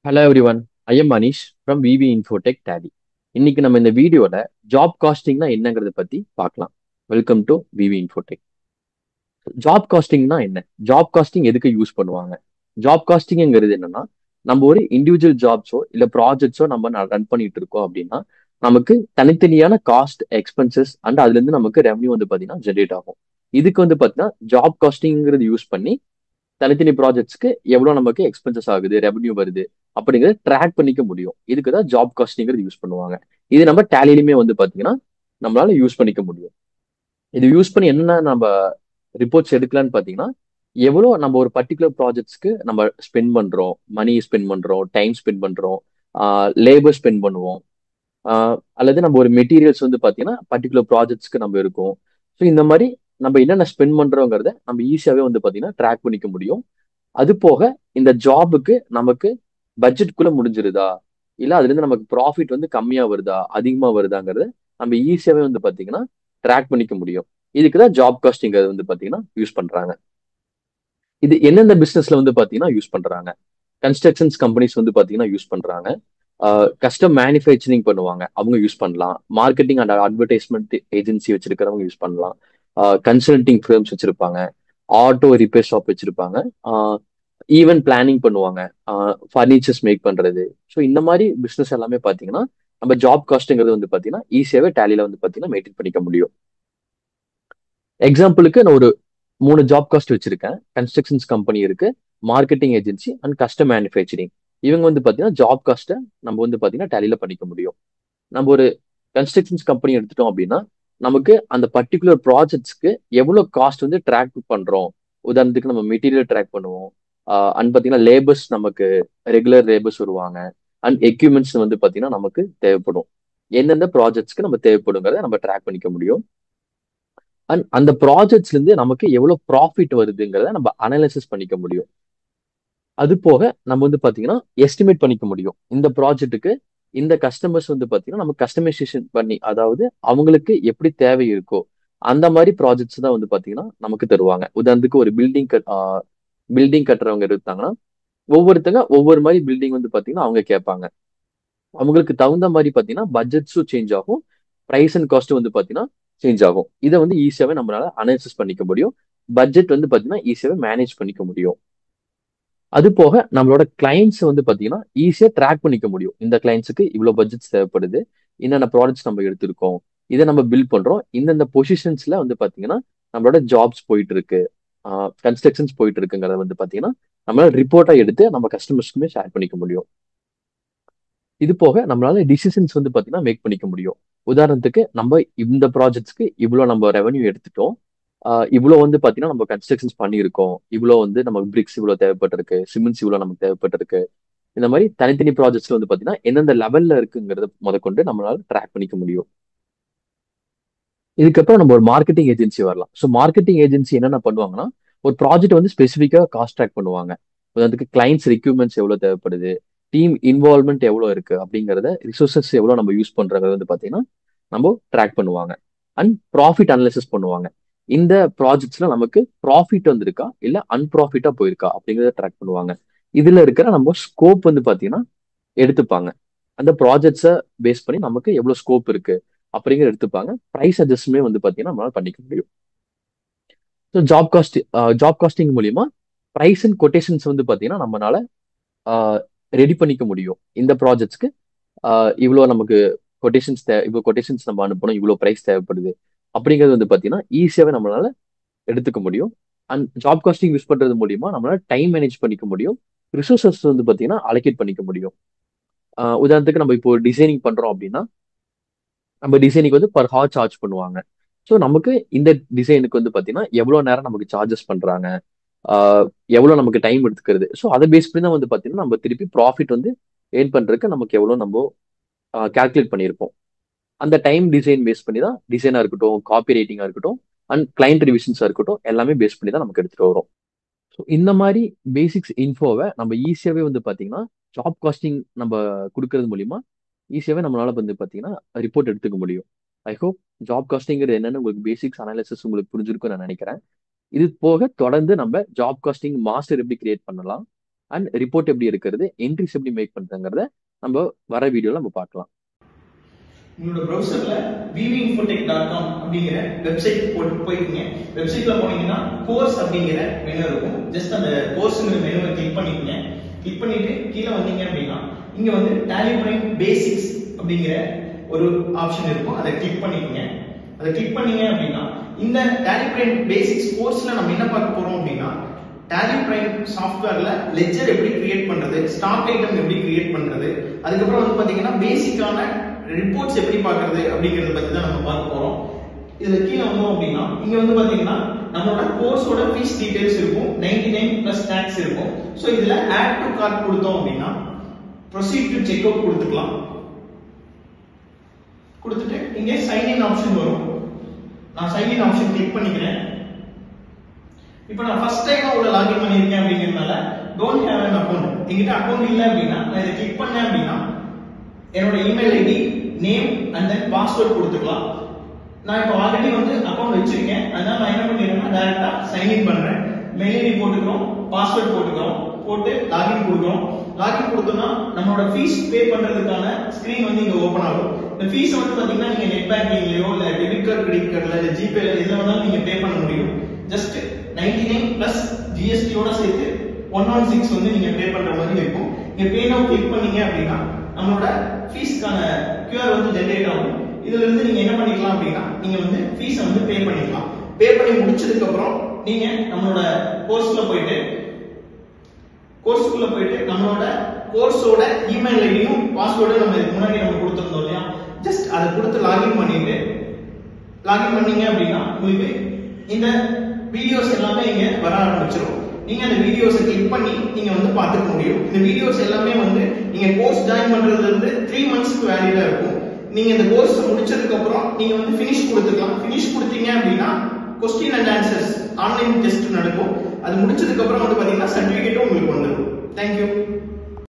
Hello everyone. I am Manish from VV Infotech Tally. இன்னைக்கு நம்ம இந்த வீடியோல ஜாப் காஸ்டிங்னா என்னங்கிறத பத்தி பார்க்கலாம். Welcome to VV Infotech. Job காஸ்டிங்னா என்ன? ஜாப் காஸ்டிங் எதுக்கு யூஸ் பண்ணுவாங்க? ஜாப் காஸ்டிங்ங்கிறது என்னன்னா, நம்ம ஒரு இண்டிவிஜுவல் ஜாப்ஸோ இல்ல ப்ராஜெக்ட்ஸோ நம்ம ரன் பண்ணிட்டு இருக்கோம் அப்படின்னா, நமக்கு தனித்தனியான காஸ்ட், எக்ஸ்பென்சஸ் அண்ட் அதுல இருந்து நமக்கு ரெவன்யூ வந்து பாத்தீங்கன்னா ஜென்ரேட் ஆகும். இதுக்கு வந்து பாத்தீங்கன்னா ஜாப் காஸ்டிங்கிறது யூஸ் பண்ணி தனித்தனி ப்ராஜெக்ட்ஸ்க்கு எவ்வளவு நமக்கு எக்ஸ்பென்சஸ் ஆகுது, ரெவன்யூ வருது அப்படிங்கறத ட்ராக் பண்ணிக்க முடியும். இதுக்கு தான் ஜாப் காஸ்டிங்கிறது யூஸ் பண்ணுவாங்க. இது நம்ம டேலிலுமே வந்து பாத்தீங்கன்னா நம்மளால யூஸ் பண்ணிக்க முடியும். இது யூஸ் பண்ணி என்ன நம்ம ரிப்போர்ட்ஸ் எடுக்கலாம்னு பாத்தீங்கன்னா, எவ்வளவு நம்ம ஒரு பர்டிகுலர் ப்ராஜெக்ட்ஸ்க்கு நம்ம ஸ்பெண்ட் பண்றோம், மணி ஸ்பெண்ட் பண்றோம், டைம் ஸ்பெண்ட் பண்றோம், லேபர் ஸ்பெண்ட் பண்ணுவோம், அல்லது நம்ம ஒரு மெட்டீரியல்ஸ் வந்து பாத்தீங்கன்னா பர்டிகுலர் ப்ராஜெக்ட்ஸ்க்கு நம்ம இருக்கும். ஸோ இந்த மாதிரி நம்ம என்னென்ன ஸ்பெண்ட் பண்றோங்கிறத நம்ம ஈஸியாவே வந்து பாத்தீங்கன்னா ட்ராக் பண்ணிக்க முடியும். அது போக இந்த ஜாபுக்கு நமக்கு பட்ஜெட்குள்ள முடிஞ்சிருதா, இல்ல அதுல இருந்து நமக்கு ப்ராஃபிட் வந்து கம்மியா வருதா, அதிகமா வருதாங்கிறத நம்ம ஈஸியாவே வந்து பாத்தீங்கன்னா ட்ராக் பண்ணிக்க முடியும். இதுக்குதான் ஜாப் காஸ்டிங் வந்து பாத்தீங்கன்னா யூஸ் பண்றாங்க. இது எந்தெந்த பிசினஸ்ல வந்து பாத்தீங்கன்னா யூஸ் பண்றாங்க? கன்ஸ்ட்ரக்ஷன்ஸ் கம்பெனிஸ் வந்து பாத்தீங்கன்னா யூஸ் பண்றாங்க. கஸ்டம் மேனுஃபேக்சரிங் பண்ணுவாங்க, அவங்க யூஸ் பண்ணலாம். மார்க்கெட்டிங் அண்ட் அட்வர்டைஸ்மெண்ட் ஏஜென்சி வச்சிருக்கிறவங்க யூஸ் பண்ணலாம். கன்சல்டிங் ஃபிர்ம்ஸ் வச்சிருப்பாங்க. ஆட்டோ ரிப்பேர் ஷாப் வச்சிருப்பாங்க. ஈவென்ட் பிளானிங் பண்ணுவாங்க. ஃபர்னிச்சர்ஸ் மேக் பண்றது. ஸோ இந்த மாதிரி பிசினஸ் எல்லாமே பாத்தீங்கன்னா நம்ம ஜாப் காஸ்ட்ங்கிறது வந்து பாத்தீங்கன்னா ஈஸியாவே டேலியில வந்து பாத்தீங்கன்னா மெயின்டைன் பண்ணிக்க முடியும். எக்ஸாம்பிளுக்கு நான் ஒரு 3 ஜாப் காஸ்ட் வச்சிருக்கேன். கன்ஸ்ட்ரக்ஷன்ஸ் கம்பெனி இருக்கு, marketing agency and custom manufacturing. இவங்க வந்து பாத்தீங்கன்னா ஜாப் காஸ்ட்டை நம்ம வந்து பாத்தீங்கன்னா டேலியில பண்ணிக்க முடியும். நம்ம ஒரு கன்ஸ்ட்ரக்ஷன்ஸ் கம்பெனி எடுத்துட்டோம் அப்படின்னா, நமக்கு அந்த பர்டிகுலர் ப்ராஜெக்ட்ஸ்க்கு எவ்வளவு காஸ்ட் வந்து ட்ராக் பண்றோம். உதாரணத்துக்கு நம்ம மெட்டீரியல் ட்ராக் பண்ணுவோம். அண்ட் பாத்தீங்கன்னா லேபர்ஸ், நமக்கு ரெகுலர் லேபர்ஸ் வருவாங்க. அண்ட் எக்யூப்மெண்ட்ஸ் வந்து பாத்தீங்கன்னா நமக்கு தேவைப்படும். எந்தெந்த ப்ராஜெக்ட்ஸ்க்கு நம்ம தேவைப்படுங்கிறத நம்ம ட்ராக் பண்ணிக்க முடியும். அண்ட் அந்த ப்ராஜெக்ட்ஸ்ல இருந்து நமக்கு எவ்வளவு ப்ராஃபிட் வருதுங்கிறத நம்ம அனலைசிஸ் பண்ணிக்க முடியும். அது போக நம்ம வந்து பாத்தீங்கன்னா எஸ்டிமேட் பண்ணிக்க முடியும். இந்த ப்ராஜெக்ட்டுக்கு இந்த கஸ்டமர்ஸ் வந்து பாத்தீங்கன்னா நம்ம கஸ்டமைசேஷன் பண்ணி, அதாவது அவங்களுக்கு எப்படி தேவை இருக்கோ அந்த மாதிரி ப்ராஜெக்ட்ஸ் தான் வந்து பாத்தீங்கன்னா நமக்கு தருவாங்க. உதாரணத்துக்கு ஒரு பில்டிங் கட்டுறவங்க இருந்தாங்கன்னா, ஒவ்வொருத்தங்க ஒவ்வொரு மாதிரி பில்டிங் வந்து பாத்தீங்கன்னா அவங்க கேட்பாங்க. அவங்களுக்கு தகுந்த மாதிரி பாத்தீங்கன்னா பட்ஜெட்ஸும் சேஞ்ச் ஆகும். பிரைஸ் அண்ட் காஸ்ட் வந்து பாத்தீங்கன்னா சேஞ்ச் ஆகும். இதை வந்து ஈஸியாவே நம்மளால அனாலிசிஸ் பண்ணிக்க முடியும். பட்ஜெட் வந்து பாத்தீங்கன்னா ஈஸியாவே மேனேஜ் பண்ணிக்க முடியும். அது போக நம்மளோட கிளைண்ட்ஸ் வந்து பாத்தீங்கன்னா ஈஸியா ட்ராக் பண்ணிக்க முடியும். இந்த கிளைண்ட்ஸுக்கு இவ்வளவு பட்ஜெட்ஸ் தேவைப்படுது, என்னென்ன ப்ராடக்ட்ஸ் நம்ம எடுத்திருக்கோம், இதை நம்ம பில் பண்றோம், இந்தந்த பொசிஷன்ஸ்ல வந்து பாத்தீங்கன்னா நம்மளோட ஜாப்ஸ் போயிட்டு இருக்கு, கன்ஸ்ட்ரக்ஷன்ஸ் போயிட்டு இருக்குங்கிறத வந்து பாத்தீங்கன்னா நம்மளால ரிப்போர்ட்டா எடுத்து நம்ம கஸ்டமர்ஸ்க்குமே ஷேர் பண்ணிக்க முடியும். இது போக நம்மளால டிசிஷன்ஸ் வந்து பாத்தீங்கன்னா மேக் பண்ணிக்க முடியும். உதாரணத்துக்கு நம்ம இந்த ப்ராஜெக்ட்ஸ்க்கு இவ்வளவு நம்ம ரெவன்யூ எடுத்துட்டோம், இவ்வளவு வந்து பாத்தீங்கன்னா நம்ம கன்ஸ்ட்ரக்ஷன்ஸ் பண்ணியிருக்கோம், இவ்வளவு வந்து நமக்கு பிரிக்ஸ் இவ்வளவு தேவைப்பட்டிருக்கு, சிமெண்ட்ஸ் இவ்வளவு நமக்கு தேவைப்பட்டிருக்கு. இந்த மாதிரி தனித்தனி ப்ராஜெக்ட்ஸ்ல வந்து பாத்தீங்கன்னா எந்தெந்த லெவல்ல இருக்குங்கிறத முதற்கொண்டு நம்மளால ட்ராக் பண்ணிக்க முடியும். இதுக்கப்புறம் நம்ம ஒரு மார்க்கெட்டிங் ஏஜென்சி வரலாம். ஸோ மார்க்கெட்டிங் ஏஜென்சி என்னென்ன பண்ணுவாங்கன்னா, ஒரு ப்ராஜெக்ட் வந்து ஸ்பெசிஃபிக்கா காஸ்ட் ட்ராக் பண்ணுவாங்க. உதாரணத்துக்கு கிளைண்ட்ஸ் ரெக்யூப்மெண்ட்ஸ் எவ்வளவு தேவைப்படுது, டீம் இன்வால்வ்மெண்ட் எவ்வளவு இருக்கு அப்படிங்கறத, ரிசோர்சஸ் எவ்வளவு நம்ம யூஸ் பண்றத வந்து பாத்தீங்கன்னா நம்ம ட்ராக் பண்ணுவாங்க. அண்ட் ப்ராஃபிட் அனலிசிஸ் பண்ணுவாங்க. இந்த ப்ராஜெக்ட்ஸ்ல நமக்கு ப்ராஃபிட் வந்திருக்கா இல்ல அன்ப்ராஃபிட்டா போயிருக்கா அப்படிங்கறத ட்ராக் பண்ணுவாங்க. இதுல இருக்கிற நம்ம ஸ்கோப் வந்து பாத்தீங்கன்னா எடுத்துப்பாங்க. அந்த ப்ராஜெக்ட்ஸை பேஸ் பண்ணி நமக்கு எவ்வளவு ஸ்கோப் இருக்கு அப்படிங்கிற எடுத்துப்பாங்க. ப்ரைஸ் அட்ஜஸ்ட்மே வந்து பாத்தீங்கன்னா நம்மளால பண்ணிக்க முடியும். ஸோ ஜாப் காஸ்டிங் மூலியமா ப்ரைஸ் அண்ட் கொட்டேஷன்ஸ் வந்து பாத்தீங்கன்னா நம்மளால ரெடி பண்ணிக்க முடியும். இந்த ப்ராஜெக்ட்ஸ்க்கு இவ்வளோ நமக்கு இவ்வளோ கொட்டேஷன்ஸ் நம்ம அனுப்பணும், இவ்வளோ ப்ரைஸ் தேவைப்படுது அப்படிங்கிறது வந்து பாத்தீங்கன்னா ஈஸியாவே நம்மளால எடுத்துக்க முடியும். அண்ட் ஜாப் காஸ்டிங் யூஸ் பண்றது மூலியமா நம்மளால டைம் மேனேஜ் பண்ணிக்க முடியும். ரிசோர்சஸ் வந்து பாத்தீங்கன்னா அலோகேட் பண்ணிக்க முடியும். உதாரணத்துக்கு நம்ம இப்போ டிசைனிங் பண்றோம் அப்படின்னா, நம்ம டிசைனுக்கு வந்து பர் ஹார் சார்ஜ் பண்ணுவாங்க. ஸோ நமக்கு இந்த டிசைனுக்கு வந்து பாத்தீங்கன்னா எவ்வளவு நேரம் நமக்கு சார்ஜஸ் பண்றாங்க, எவ்வளவு நமக்கு டைம் எடுத்துக்கிறது. ஸோ அதை பேஸ் பண்ணி தான் வந்து பாத்தீங்கன்னா நம்ம திருப்பி ப்ராஃபிட் வந்து ஏர்ன் பண்றதுக்கு நமக்கு எவ்வளவு நம்ம கால்குலேட் பண்ணியிருப்போம். அந்த டைம் டிசைன் பேஸ் பண்ணி தான் டிசைனா இருக்கட்டும், காப்பி ரைட்டிங்கா இருக்கட்டும், அண்ட் கிளைண்ட் ரிவிஷன்ஸா இருக்கட்டும், எல்லாமே பேஸ் பண்ணி தான் நமக்கு எடுத்துட்டு வரும். ஸோ இந்த மாதிரி பேசிக்ஸ் இன்ஃபோவை நம்ம ஈஸியாவே வந்து பாத்தீங்கன்னா ஜாப் காஸ்டிங் நம்ம கொடுக்கறது மூலியமா ஈஸியாவே நம்மளால வந்து பாத்தீங்கன்னா ரிப்போர்ட் எடுத்துக்க முடியும். ஐ ஹோப் ஜாப் காஸ்டிங்கிறது என்னன்னு உங்களுக்கு பேசிக்ஸ் அனாலிசிஸ் உங்களுக்கு புரிஞ்சிருக்கும்னு நான் நினைக்கிறேன். இது போக தொடர்ந்து நம்ம ஜாப் காஸ்டிங் மாஸ்டர் எப்படி கிரியேட் பண்ணலாம், அண்ட் ரிப்போர்ட் எப்படி இருக்கிறது, என்ட்ரிஸ் எப்படி மேக் பண்றதுங்கிறத நம்ம வர வீடியோல நம்ம பார்க்கலாம். உங்களோட ப்ரௌசர்ல vvinfotech.com அப்படிங்கிற வெப்சைட் போயிட்டீங்க. வெப்சைட்ல போனீங்கன்னா கோர்ஸ் அப்படிங்கிற மெனு இருக்கும். ஜஸ்ட் அந்த கோர்ஸ்ங்கிற மெனுவை கிளிக் பண்ணிக்கங்க. கிளிக் பண்ணிட்டு கீழே வந்தீங்க அப்படின்னா இங்க வந்து Tally Prime Basics அப்படிங்கிற ஒரு ஆப்ஷன் இருக்கும். அதை கிளிக் பண்ணிக்கங்க. அதை கிளிக் பண்ணீங்க அப்படின்னா இந்த Tally Prime Basics கோர்ஸ்ல நம்ம என்ன பார்க்க போறோம் அப்படின்னா Tally Prime சாஃப்ட்வேர்ல லெட்ஜர் எப்படி கிரியேட் பண்றது, ஸ்டாக் ஐட்டம் எப்படி கிரியேட் பண்றது, அதுக்கப்புறம் வந்து பாத்தீங்கன்னா பேசிக்கான ரிப்போர்ட்ஸ் எப்படி பார்க்கிறது அப்படிங்கறத பத்தி தான் நம்ம பார்க்க போறோம். இதுல கீழே வந்தோம் அப்படின்னா இங்க வந்து பாத்தீங்கன்னா நம்மளோட கோர்ஸோட ஃபீஸ் டீடைல்ஸ் இருக்கும், 99 பிளஸ் டாக்ஸ் இருக்கும். சோ இதுல ஆட் டு கார்ட் கொடுத்தோம் அப்படின்னா ப்ரொசீட் டு செக் அவுட் கொடுத்துக்கலாம். கொடுத்துட்டு இங்க சைன் இன் ஆப்ஷன் வரும். நான் சைன் இன் ஆப்ஷன் கிளிக் பண்ணிக்கிறேன். இப்போ நான் ஃபர்ஸ்ட் டைம் உள்ள லாகின் பண்ணிருக்கேன் அப்படிங்கறதுனால டோன்ட் ஹேவ் an account, என்கிட்ட அக்கவுண்ட் இல்ல அப்படின்னா நான் இதை கிளிக் பண்ணேன் அப்படின்னா என்னோட email ID, name and then password கொடுத்துக்கலாம். நான் இப்போ ஆல்ரெடி வந்து அக்கவுண்ட் வச்சிருக்கேன், அதனால நான் என்ன பண்ணிடுறேன்னா டைரக்டா சைன் இன் பண்றேன். மெயில் ஐடி போட்டுக்கிறோம், பாஸ்வேர்ட் போட்டுக்கிறோம், போட்டு லாகின் கொடுக்கிறோம். லாகின் கொடுத்தோம்னா நம்மளோட ஃபீஸ் பே பண்றதுக்கான ஸ்கிரீன் வந்து இங்க ஓபன் ஆகும். இந்த ஃபீஸ் வந்து பாத்தீங்கன்னா நீங்க நெட் பேங்கிங்லயோ இல்ல டெபிட் கார்டு, கிரெடிட் கார்டுல இல்ல ஜிபேல எதுல வேணாலும் நீங்க பே பண்ண முடியும். ஜஸ்ட் 99 பிளஸ் ஜிஎஸ்டியோட சேர்த்து 116 வந்து நீங்க பே பண்ற மாதிரி இருக்கும். நீங்க பே நவ் கிளிக் பண்ணீங்க அப்படின்னா நம்மளோட ஃபீஸ்க்கான QR வந்து ஜெனரேட் ஆகும். இதுல இருந்து நீங்க என்ன பண்ணிக்கலாம் அப்படின்னா நீங்க வந்து ஃபீஸை வந்து பே பண்ணிக்கலாம். பே பண்ணி முடிச்சதுக்கு அப்புறம் நீங்க நம்மளோட கோர்ஸ்க்குள்ள போயிட்டு நம்மளோட கோர்ஸோட இமெயில் ஐடியும் பாஸ்வேர்டும் நம்ம இதுக்கு முன்னாடி நம்ம கொடுத்திருந்தோம் இல்லையா, ஜஸ்ட் அதை கொடுத்து லாகின் பண்ணீங்க அப்படின்னா உங்களுக்கு இந்த வீடியோஸ் எல்லாமே இங்க வர ஆரம்பிச்சிடும். நீங்க அந்த வீடியோஸை கிளிக் பண்ணி நீங்க வந்து பார்த்துக்க முடியும். இந்த வீடியோஸ் எல்லாமே வந்து நீங்க கோர்ஸ் ஜாயின் பண்றதுல இருந்து 3 மந்த்ஸ்க்கு வேலிடா இருக்கும். நீங்க இந்த கோர்ஸ் முடிச்சதுக்கு அப்புறம் நீங்க வந்து ஃபினிஷ் கொடுத்துக்கலாம். ஃபினிஷ் கொடுத்தீங்க அப்படின்னா question and answers online test நடக்கும். அது முடிச்சதுக்கு அப்புறம் வந்து பாத்தீங்கன்னா சர்டிபிகேட்டும் உங்களுக்கு வந்துடும். தேங்க்யூ.